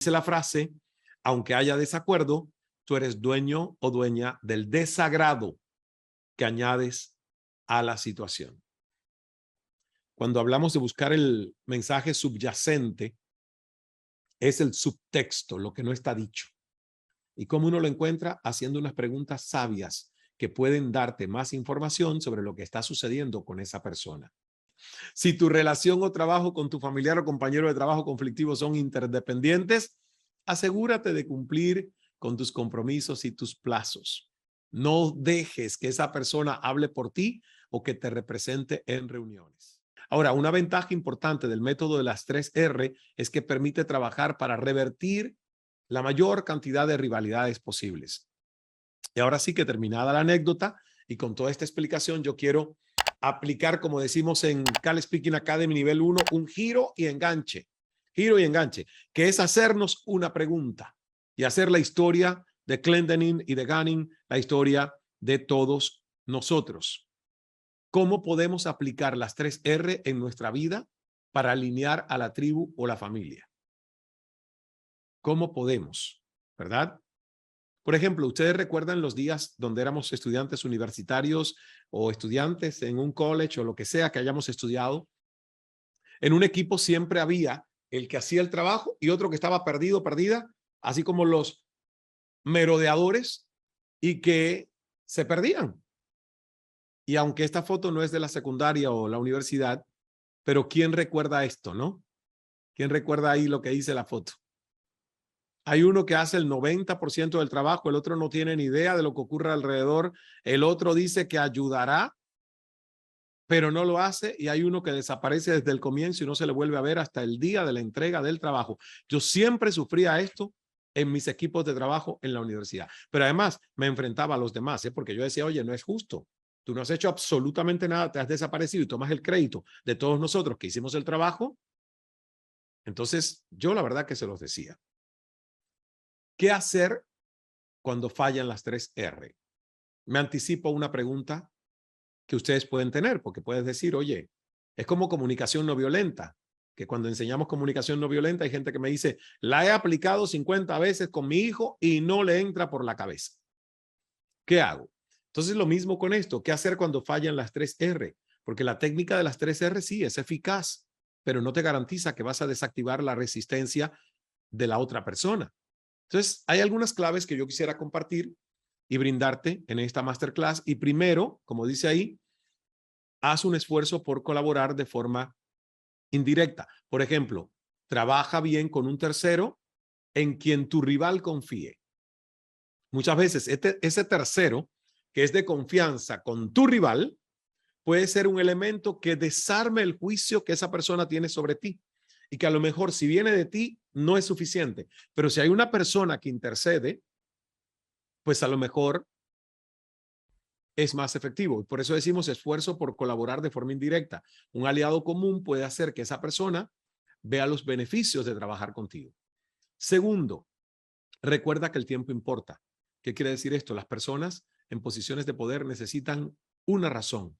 Dice la frase, aunque haya desacuerdo, tú eres dueño o dueña del desagrado que añades a la situación. Cuando hablamos de buscar el mensaje subyacente, es el subtexto, lo que no está dicho. ¿Y cómo uno lo encuentra? Haciendo unas preguntas sabias que pueden darte más información sobre lo que está sucediendo con esa persona. Si tu relación o trabajo con tu familiar o compañero de trabajo conflictivo son interdependientes, asegúrate de cumplir con tus compromisos y tus plazos. No dejes que esa persona hable por ti o que te represente en reuniones. Ahora, una ventaja importante del método de las 3R es que permite trabajar para revertir la mayor cantidad de rivalidades posibles. Y ahora sí que terminada la anécdota y con toda esta explicación, yo quiero aplicar, como decimos en Cal Speaking Academy nivel 1, un giro y enganche, que es hacernos una pregunta y hacer la historia de Clendenin y de Gunning, la historia de todos nosotros. ¿Cómo podemos aplicar las 3R en nuestra vida para alinear a la tribu o la familia? ¿Cómo podemos? ¿Verdad? Por ejemplo, ¿ustedes recuerdan los días donde éramos estudiantes universitarios o estudiantes en un college o lo que sea que hayamos estudiado? En un equipo siempre había el que hacía el trabajo y otro que estaba perdido, perdida, así como los merodeadores y que se perdían. Y aunque esta foto no es de la secundaria o la universidad, pero ¿quién recuerda esto, no? ¿Quién recuerda ahí lo que dice la foto? Hay uno que hace el 90% del trabajo, el otro no tiene ni idea de lo que ocurre alrededor, el otro dice que ayudará, pero no lo hace, y hay uno que desaparece desde el comienzo y no se le vuelve a ver hasta el día de la entrega del trabajo. Yo siempre sufría esto en mis equipos de trabajo en la universidad, pero además me enfrentaba a los demás, porque yo decía, oye, no es justo. Tú no has hecho absolutamente nada, te has desaparecido y tomas el crédito de todos nosotros que hicimos el trabajo. Entonces, yo la verdad que se los decía. ¿Qué hacer cuando fallan las 3R? Me anticipo una pregunta que ustedes pueden tener, porque puedes decir, oye, es como comunicación no violenta, que cuando enseñamos comunicación no violenta hay gente que me dice, la he aplicado 50 veces con mi hijo y no le entra por la cabeza. ¿Qué hago? Entonces lo mismo con esto, ¿qué hacer cuando fallan las 3R? Porque la técnica de las 3R sí es eficaz, pero no te garantiza que vas a desactivar la resistencia de la otra persona. Entonces, hay algunas claves que yo quisiera compartir y brindarte en esta masterclass. Y primero, como dice ahí, haz un esfuerzo por colaborar de forma indirecta. Por ejemplo, trabaja bien con un tercero en quien tu rival confíe. Muchas veces ese tercero que es de confianza con tu rival puede ser un elemento que desarme el juicio que esa persona tiene sobre ti y que a lo mejor si viene de ti no es suficiente, pero si hay una persona que intercede, pues a lo mejor es más efectivo. Por eso decimos esfuerzo por colaborar de forma indirecta. Un aliado común puede hacer que esa persona vea los beneficios de trabajar contigo. Segundo, recuerda que el tiempo importa. ¿Qué quiere decir esto? Las personas en posiciones de poder necesitan una razón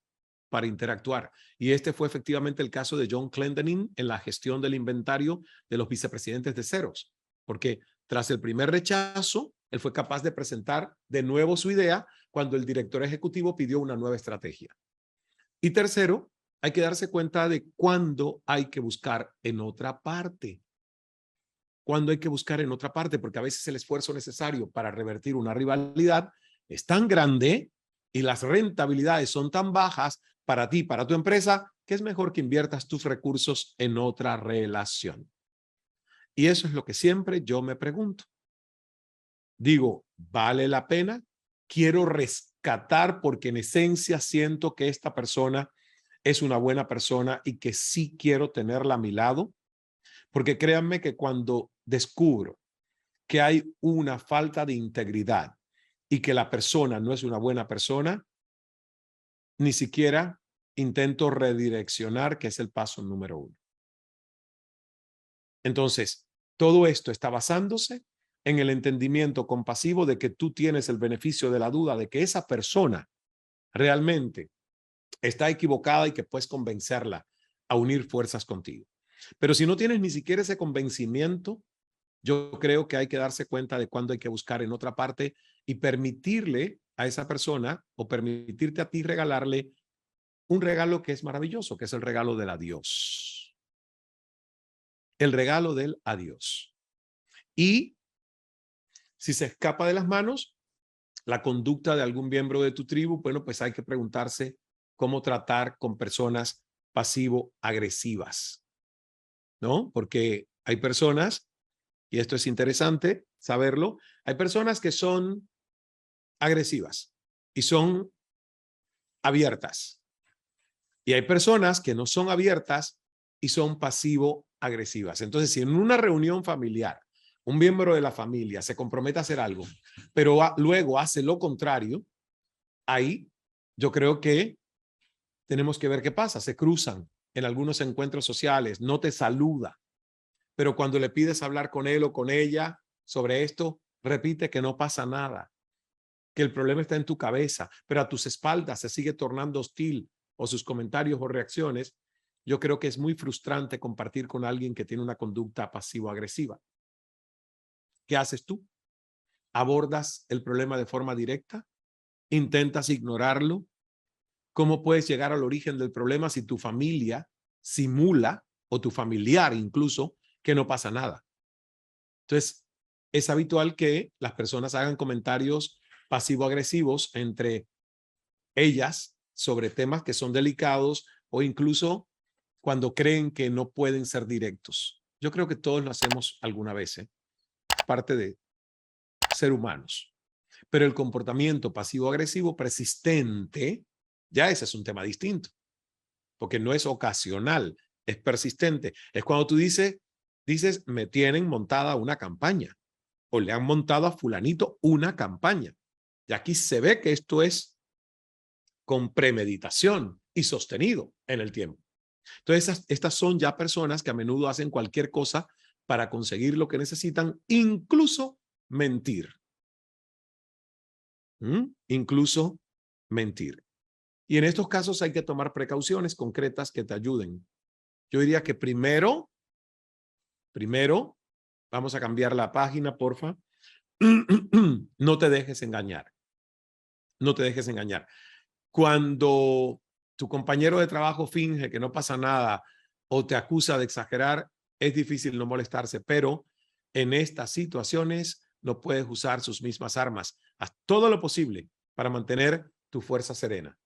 para interactuar. Y este fue efectivamente el caso de John Clendenin en la gestión del inventario de los vicepresidentes de Xerox. Porque tras el primer rechazo, él fue capaz de presentar de nuevo su idea cuando el director ejecutivo pidió una nueva estrategia. Y tercero, hay que darse cuenta de cuándo hay que buscar en otra parte. Cuándo hay que buscar en otra parte, porque a veces el esfuerzo necesario para revertir una rivalidad es tan grande y las rentabilidades son tan bajas para ti, para tu empresa, que es mejor que inviertas tus recursos en otra relación. Y eso es lo que siempre yo me pregunto. Digo, ¿vale la pena? Quiero rescatar porque en esencia siento que esta persona es una buena persona y que sí quiero tenerla a mi lado. Porque créanme que cuando descubro que hay una falta de integridad y que la persona no es una buena persona, ni siquiera intento redireccionar, que es el paso número 1. Entonces, todo esto está basándose en el entendimiento compasivo de que tú tienes el beneficio de la duda de que esa persona realmente está equivocada y que puedes convencerla a unir fuerzas contigo. Pero si no tienes ni siquiera ese convencimiento, Yo creo que hay que darse cuenta de cuándo hay que buscar en otra parte y permitirle a esa persona o permitirte a ti regalarle un regalo que es maravilloso, que es el regalo del adiós. El regalo del adiós. Y si se escapa de las manos la conducta de algún miembro de tu tribu, bueno, pues hay que preguntarse cómo tratar con personas pasivo-agresivas, ¿no? Porque hay personas, y esto es interesante saberlo, hay personas que son agresivas y son abiertas. Y hay personas que no son abiertas y son pasivo-agresivas. Entonces, si en una reunión familiar un miembro de la familia se compromete a hacer algo, pero luego hace lo contrario, ahí yo creo que tenemos que ver qué pasa. Se cruzan en algunos encuentros sociales, no te saluda, pero cuando le pides hablar con él o con ella sobre esto, repite que no pasa nada, que el problema está en tu cabeza, pero a tus espaldas se sigue tornando hostil o sus comentarios o reacciones. Yo creo que es muy frustrante compartir con alguien que tiene una conducta pasivo-agresiva. ¿Qué haces tú? ¿Abordas el problema de forma directa? ¿Intentas ignorarlo? ¿Cómo puedes llegar al origen del problema si tu familia simula, o tu familiar incluso, que no pasa nada? Entonces, es habitual que las personas hagan comentarios pasivo-agresivos entre ellas sobre temas que son delicados o incluso cuando creen que no pueden ser directos. Yo creo que todos lo hacemos alguna vez, ¿eh? Parte de ser humanos. Pero el comportamiento pasivo-agresivo persistente, ya ese es un tema distinto, porque no es ocasional, es persistente. Es cuando tú dices, me tienen montada una campaña o le han montado a fulanito una campaña. Y aquí se ve que esto es con premeditación y sostenido en el tiempo. Entonces, estas son ya personas que a menudo hacen cualquier cosa para conseguir lo que necesitan, incluso mentir. Incluso mentir. Y en estos casos hay que tomar precauciones concretas que te ayuden. Yo diría que primero, vamos a cambiar la página, porfa. No te dejes engañar. No te dejes engañar. Cuando tu compañero de trabajo finge que no pasa nada o te acusa de exagerar, es difícil no molestarse, pero en estas situaciones no puedes usar sus mismas armas. Haz todo lo posible para mantener tu fuerza serena.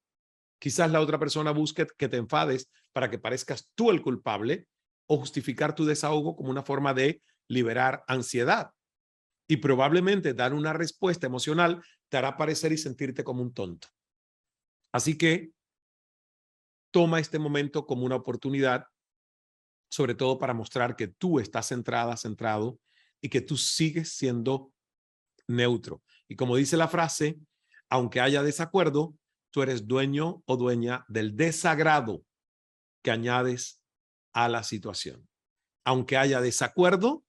Quizás la otra persona busque que te enfades para que parezcas tú el culpable o justificar tu desahogo como una forma de liberar ansiedad. Y probablemente dar una respuesta emocional te hará parecer y sentirte como un tonto. Así que toma este momento como una oportunidad, sobre todo para mostrar que tú estás centrada, centrado y que tú sigues siendo neutro. Y como dice la frase, aunque haya desacuerdo, tú eres dueño o dueña del desagrado que añades a la situación. Aunque haya desacuerdo,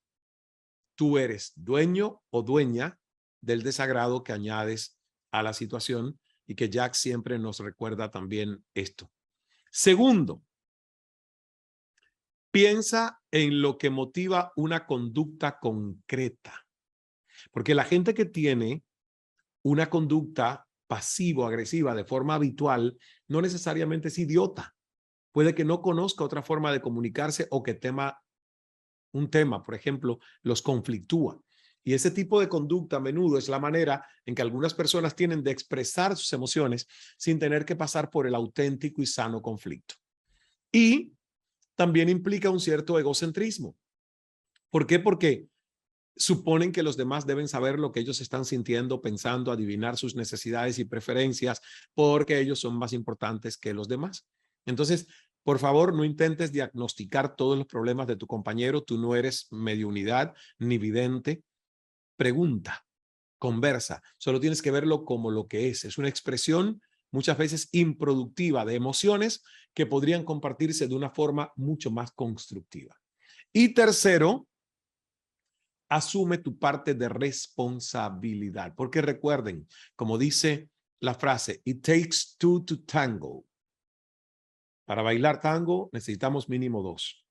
tú eres dueño o dueña del desagrado que añades a la situación, y que Jack siempre nos recuerda también esto. Segundo, piensa en lo que motiva una conducta concreta, porque la gente que tiene una conducta pasivo-agresiva de forma habitual no necesariamente es idiota. Puede que no conozca otra forma de comunicarse o que un tema, por ejemplo, los conflictúa. Y ese tipo de conducta a menudo es la manera en que algunas personas tienen de expresar sus emociones sin tener que pasar por el auténtico y sano conflicto. Y también implica un cierto egocentrismo. ¿Por qué? Porque suponen que los demás deben saber lo que ellos están sintiendo, pensando, adivinar sus necesidades y preferencias, porque ellos son más importantes que los demás. Entonces, por favor, no intentes diagnosticar todos los problemas de tu compañero. Tú no eres mediunidad ni vidente. Pregunta, conversa. Solo tienes que verlo como lo que es. Es una expresión muchas veces improductiva de emociones que podrían compartirse de una forma mucho más constructiva. Y tercero, asume tu parte de responsabilidad. Porque recuerden, como dice la frase, it takes two to tango. Para bailar tango necesitamos mínimo dos.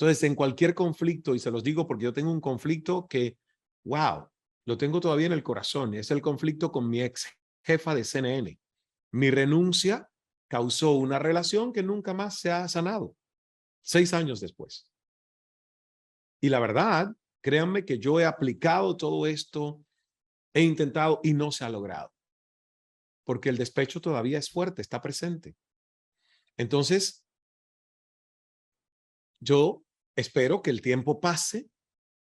Entonces, en cualquier conflicto, y se los digo porque yo tengo un conflicto que, wow, lo tengo todavía en el corazón, es el conflicto con mi ex jefa de CNN. Mi renuncia causó una relación que nunca más se ha sanado, 6 años después. Y la verdad, créanme que yo he aplicado todo esto, he intentado y no se ha logrado, porque el despecho todavía es fuerte, está presente. Entonces, yo espero que el tiempo pase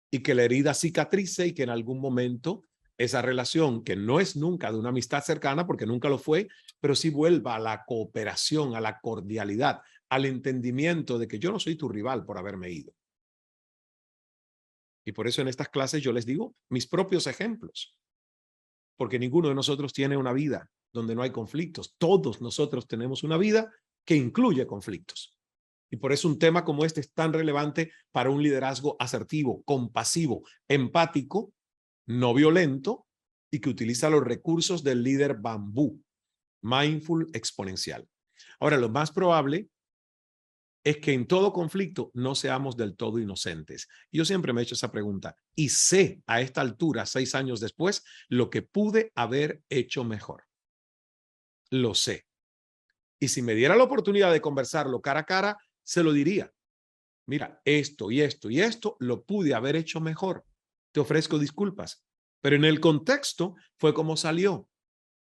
y que la herida cicatrice y que en algún momento esa relación, que no es nunca de una amistad cercana, porque nunca lo fue, pero sí vuelva a la cooperación, a la cordialidad, al entendimiento de que yo no soy tu rival por haberme ido. Y por eso en estas clases yo les digo mis propios ejemplos, porque ninguno de nosotros tiene una vida donde no hay conflictos. Todos nosotros tenemos una vida que incluye conflictos. Y por eso un tema como este es tan relevante para un liderazgo asertivo, compasivo, empático, no violento y que utiliza los recursos del líder bambú, mindful exponencial. Ahora, lo más probable es que en todo conflicto no seamos del todo inocentes. Yo siempre me he hecho esa pregunta y sé a esta altura, 6 años después, lo que pude haber hecho mejor. Lo sé. Y si me diera la oportunidad de conversarlo cara a cara, se lo diría. Mira, esto y esto y esto lo pude haber hecho mejor. Te ofrezco disculpas. Pero en el contexto fue como salió.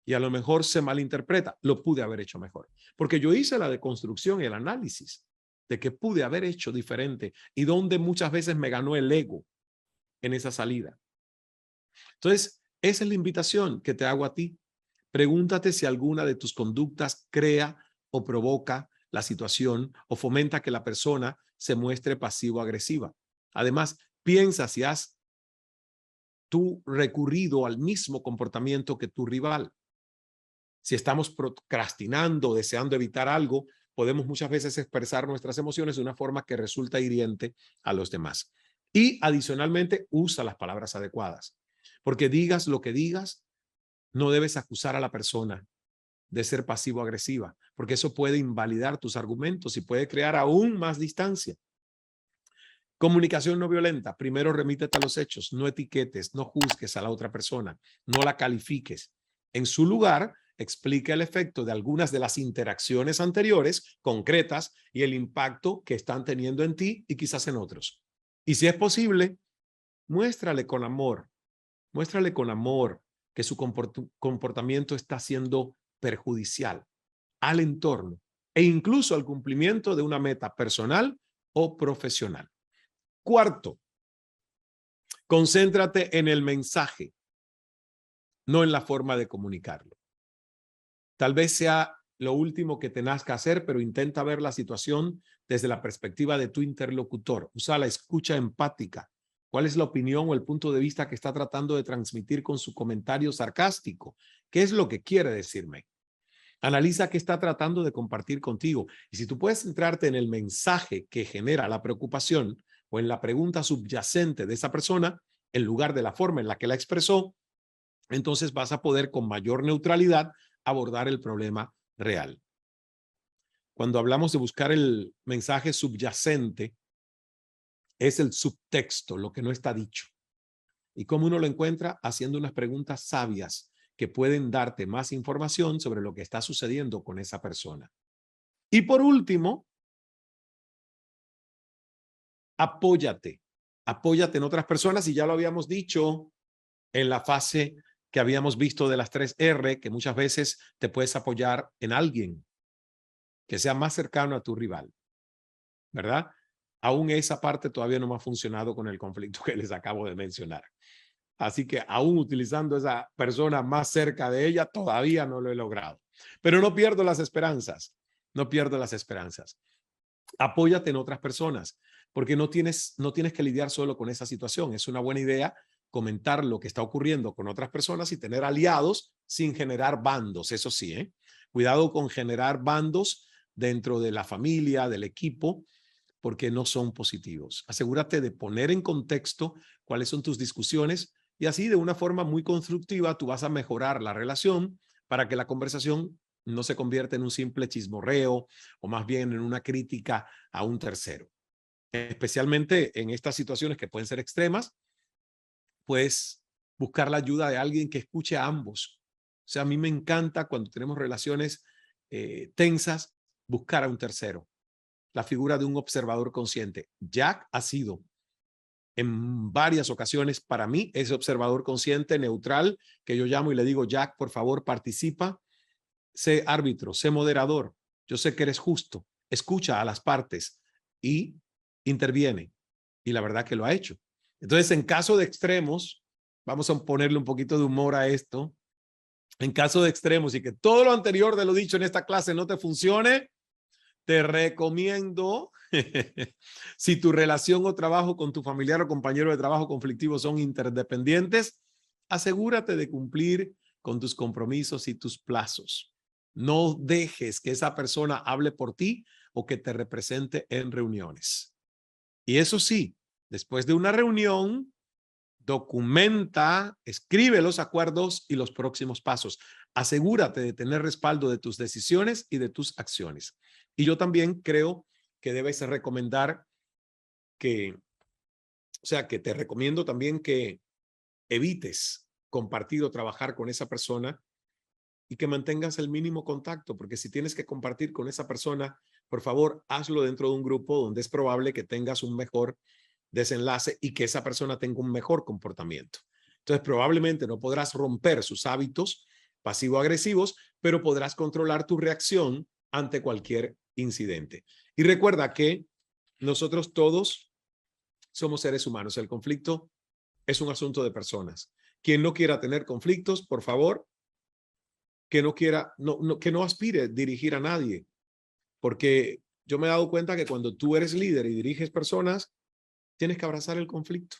Y a lo mejor se malinterpreta. Lo pude haber hecho mejor. Porque yo hice la deconstrucción y el análisis de que pude haber hecho diferente y donde muchas veces me ganó el ego en esa salida. Entonces, esa es la invitación que te hago a ti. Pregúntate si alguna de tus conductas crea o provoca la situación o fomenta que la persona se muestre pasivo-agresiva. Además, piensa si has tú recurrido al mismo comportamiento que tu rival. Si estamos procrastinando, deseando evitar algo, podemos muchas veces expresar nuestras emociones de una forma que resulta hiriente a los demás. Y adicionalmente, usa las palabras adecuadas. Porque digas lo que digas, no debes acusar a la persona de ser pasivo-agresiva, porque eso puede invalidar tus argumentos y puede crear aún más distancia. Comunicación no violenta. Primero remítete a los hechos, no etiquetes, no juzgues a la otra persona, no la califiques. En su lugar, explica el efecto de algunas de las interacciones anteriores, concretas, y el impacto que están teniendo en ti y quizás en otros. Y si es posible, muéstrale con amor que su comportamiento está siendo perjudicial al entorno e incluso al cumplimiento de una meta personal o profesional. Cuarto, concéntrate en el mensaje, no en la forma de comunicarlo. Tal vez sea lo último que tengas que hacer, pero intenta ver la situación desde la perspectiva de tu interlocutor. Usa la escucha empática. ¿Cuál es la opinión o el punto de vista que está tratando de transmitir con su comentario sarcástico? ¿Qué es lo que quiere decirme? Analiza qué está tratando de compartir contigo. Y si tú puedes centrarte en el mensaje que genera la preocupación o en la pregunta subyacente de esa persona, en lugar de la forma en la que la expresó, entonces vas a poder con mayor neutralidad abordar el problema real. Cuando hablamos de buscar el mensaje subyacente, es el subtexto, lo que no está dicho. ¿Y cómo uno lo encuentra? Haciendo unas preguntas sabias que pueden darte más información sobre lo que está sucediendo con esa persona. Y por último, apóyate. Apóyate en otras personas y ya lo habíamos dicho en la fase que habíamos visto de las 3R, que muchas veces te puedes apoyar en alguien que sea más cercano a tu rival, ¿verdad? Aún esa parte todavía no me ha funcionado con el conflicto que les acabo de mencionar. Así que aún utilizando esa persona más cerca de ella, todavía no lo he logrado. Pero no pierdo las esperanzas, no pierdo las esperanzas. Apóyate en otras personas, porque no tienes que lidiar solo con esa situación. Es una buena idea comentar lo que está ocurriendo con otras personas y tener aliados sin generar bandos. Eso sí, ¿eh? Cuidado con generar bandos dentro de la familia, del equipo, porque no son positivos. Asegúrate de poner en contexto cuáles son tus discusiones y así de una forma muy constructiva tú vas a mejorar la relación para que la conversación no se convierta en un simple chismorreo o más bien en una crítica a un tercero. especialmente en estas situaciones que pueden ser extremas, pues buscar la ayuda de alguien que escuche a ambos. O sea, a mí me encanta cuando tenemos relaciones tensas, buscar a un tercero, la figura de un observador consciente. Jack ha sido en varias ocasiones para mí ese observador consciente neutral que yo llamo y le digo, Jack, por favor, participa, sé árbitro, sé moderador, yo sé que eres justo, escucha a las partes y interviene. Y la verdad que lo ha hecho. Entonces, en caso de extremos, vamos a ponerle un poquito de humor a esto. En caso de extremos y que todo lo anterior de lo dicho en esta clase no te funcione, te recomiendo, si tu relación o trabajo con tu familiar o compañero de trabajo conflictivo son interdependientes, asegúrate de cumplir con tus compromisos y tus plazos. No dejes que esa persona hable por ti o que te represente en reuniones. Y eso sí, después de una reunión, documenta, escribe los acuerdos y los próximos pasos. Asegúrate de tener respaldo de tus decisiones y de tus acciones. Y yo también creo que debes recomendar que, que te recomiendo también que evites compartir o trabajar con esa persona y que mantengas el mínimo contacto, porque si tienes que compartir con esa persona, por favor, hazlo dentro de un grupo donde es probable que tengas un mejor desenlace y que esa persona tenga un mejor comportamiento. Entonces, probablemente no podrás romper sus hábitos pasivo-agresivos, pero podrás controlar tu reacción ante cualquier incidente. Y recuerda que nosotros todos somos seres humanos. El conflicto es un asunto de personas. Quien no quiera tener conflictos, por favor, que no aspire a dirigir a nadie, porque yo me he dado cuenta que cuando tú eres líder y diriges personas, tienes que abrazar el conflicto.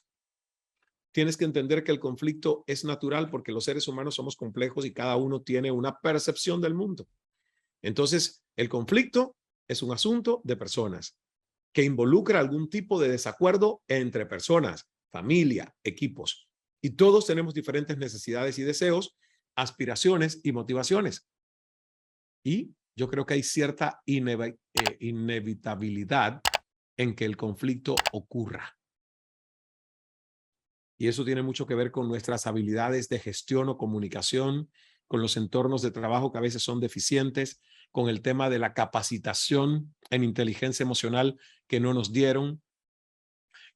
Tienes que entender que el conflicto es natural porque los seres humanos somos complejos y cada uno tiene una percepción del mundo. Entonces, el conflicto es un asunto de personas que involucra algún tipo de desacuerdo entre personas, familia, equipos. Y todos tenemos diferentes necesidades y deseos, aspiraciones y motivaciones. Y yo creo que hay cierta inevitabilidad en que el conflicto ocurra. Y eso tiene mucho que ver con nuestras habilidades de gestión o comunicación, con los entornos de trabajo que a veces son deficientes, con el tema de la capacitación en inteligencia emocional que no nos dieron,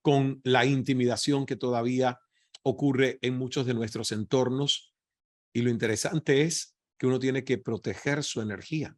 con la intimidación que todavía ocurre en muchos de nuestros entornos. Y lo interesante es que uno tiene que proteger su energía.